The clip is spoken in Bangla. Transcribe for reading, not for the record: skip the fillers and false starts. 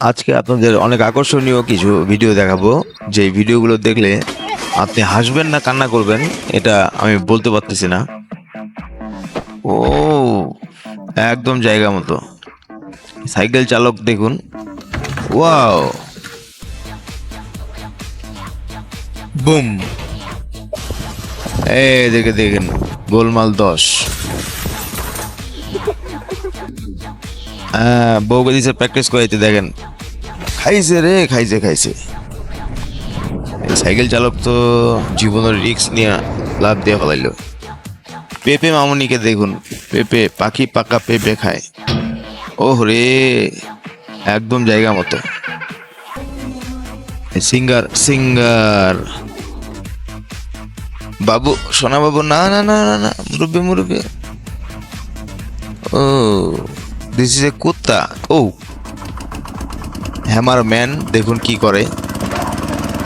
আজকে আপনাদের অনেক আকর্ষণীয় কিছু ভিডিও দেখাবো, যে ভিডিওগুলো দেখলে আপনি হাসবেন না কান্না করবেন এটা আমি বলতে পারতেছি না। ও, একদম জায়গা মতো। সাইকেল চালক দেখুন, ওয়াও, বুম। এই দেখে দেখেন, গোলমাল 10। হ্যাঁ, বউকে দিছে প্র্যাকটিস করাইতে, দেখেন খাইছে রে, খাইছে খাইছে। এই সাইকেল চালক তো জীবনের রিস্ক নিয়ে লাভ দিয়ে ফেলাইলো। পেঁপে মামুনিকে দেখুন, পেঁপে পাখি পাকা পেঁপে খায়। ওহ রে, একদম জায়গা মতো। সিঙ্গার সিঙ্গার বাবু, সোনা বাবু, না না না না না, মুরব্বী মুরব্বী। ও, দিস ইজ এ কুত্তা। ও, হ্যামার ম্যান দেখুন কি করে।